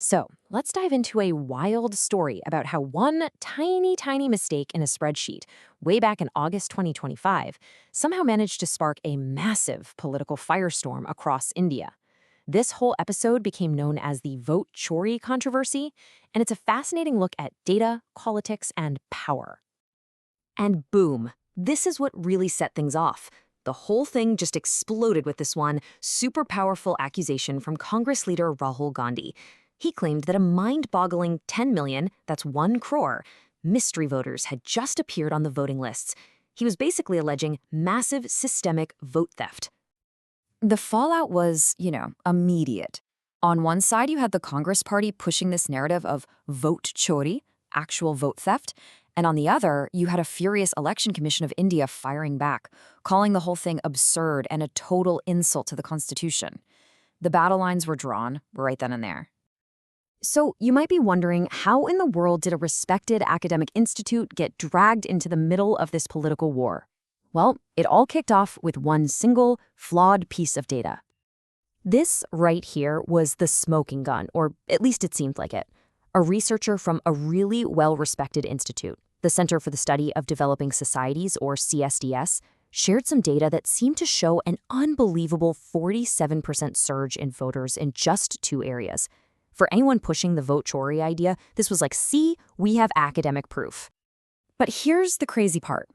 So let's dive into a wild story about how one tiny mistake in a spreadsheet way back in August 2025 somehow managed to spark a massive political firestorm across India. This whole episode became known as the Vote Chori controversy, and it's a fascinating look at data, politics, and power. And boom, this is what really set things off. The whole thing just exploded with this one super powerful accusation from Congress leader Rahul Gandhi. He claimed that a mind-boggling 10 million, that's 1 crore, mystery voters had just appeared on the voting lists. He was basically alleging massive systemic vote theft. The fallout was, immediate. On one side, you had the Congress Party pushing this narrative of vote chori, actual vote theft, and on the other, you had a furious Election Commission of India firing back, calling the whole thing absurd and a total insult to the Constitution. The battle lines were drawn right then and there. So you might be wondering, how in the world did a respected academic institute get dragged into the middle of this political war? Well, it all kicked off with one single, flawed piece of data. This right here was the smoking gun, or at least it seemed like it. A researcher from a really well-respected institute, the Center for the Study of Developing Societies, or CSDS, shared some data that seemed to show an unbelievable 47% surge in voters in just 2 areas. For anyone pushing the vote chori idea, this was like, see, we have academic proof. But here's the crazy part.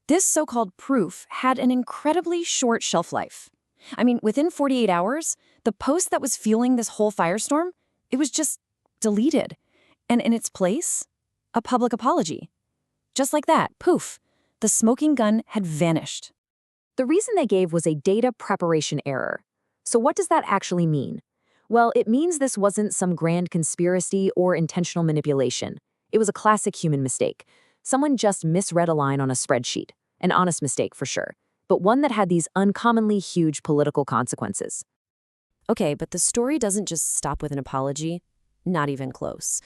This so-called proof had an incredibly short shelf life. I mean, within 48 hours, the post that was fueling this whole firestorm, it was just deleted. And in its place, a public apology. Just like that, poof, the smoking gun had vanished. The reason they gave was a data preparation error. So what does that actually mean? Well, it means this wasn't some grand conspiracy or intentional manipulation. It was a classic human mistake. Someone just misread a line on a spreadsheet. An honest mistake for sure, but one that had these uncommonly huge political consequences. Okay, but the story doesn't just stop with an apology. Not even close.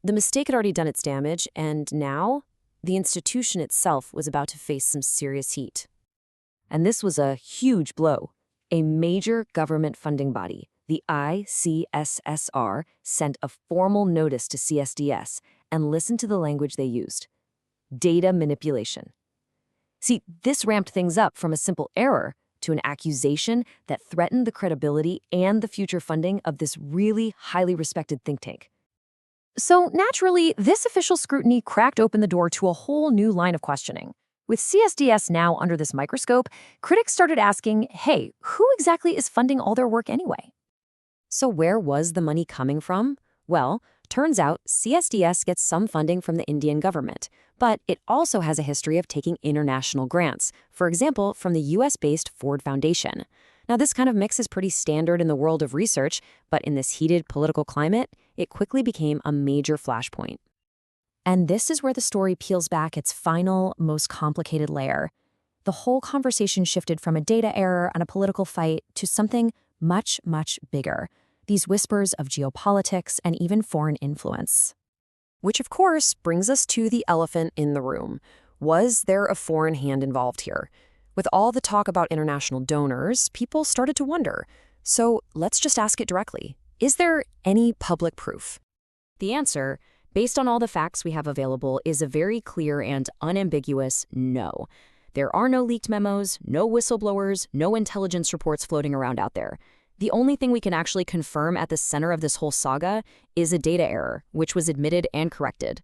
The mistake had already done its damage, and now the institution itself was about to face some serious heat. And this was a huge blow. A major government funding body, the ICSSR, sent a formal notice to CSDS, and listen to the language they used. Data manipulation. See, this ramped things up from a simple error to an accusation that threatened the credibility and the future funding of this really highly respected think tank. So naturally, this official scrutiny cracked open the door to a whole new line of questioning. With CSDS now under this microscope, critics started asking, hey, who exactly is funding all their work anyway? So where was the money coming from? Well, turns out CSDS gets some funding from the Indian government, but it also has a history of taking international grants, for example, from the US-based Ford Foundation. Now, this kind of mix is pretty standard in the world of research, but in this heated political climate, it quickly became a major flashpoint. And this is where the story peels back its final, most complicated layer. The whole conversation shifted from a data error and a political fight to something much bigger. These whispers of geopolitics and even foreign influence. Which, of course, brings us to the elephant in the room. Was there a foreign hand involved here? With all the talk about international donors, people started to wonder. So let's just ask it directly. Is there any public proof? The answer, based on all the facts we have available, is a very clear and unambiguous no. There are no leaked memos, no whistleblowers, no intelligence reports floating around out there. The only thing we can actually confirm at the center of this whole saga is a data error, which was admitted and corrected.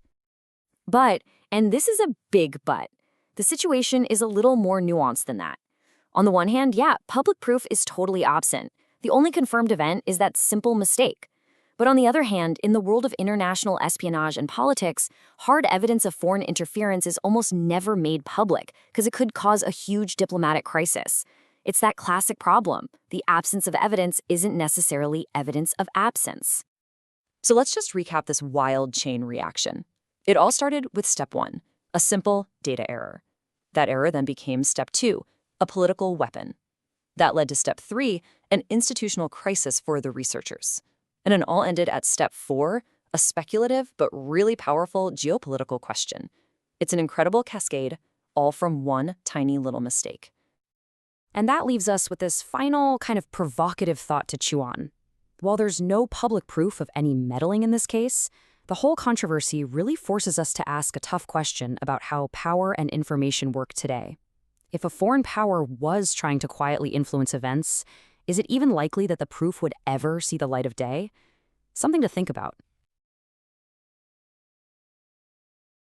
But, and this is a big but, the situation is a little more nuanced than that. On the one hand, yeah, public proof is totally absent. The only confirmed event is that simple mistake. But on the other hand, in the world of international espionage and politics, hard evidence of foreign interference is almost never made public because it could cause a huge diplomatic crisis. It's that classic problem. The absence of evidence isn't necessarily evidence of absence. So let's just recap this wild chain reaction. It all started with step 1, a simple data error. That error then became step 2, a political weapon. That led to step 3, an institutional crisis for the researchers. And it all ended at step 4, a speculative but really powerful geopolitical question. It's an incredible cascade, all from one tiny little mistake. And that leaves us with this final kind of provocative thought to chew on. While there's no public proof of any meddling in this case, the whole controversy really forces us to ask a tough question about how power and information work today. If a foreign power was trying to quietly influence events, is it even likely that the proof would ever see the light of day? Something to think about.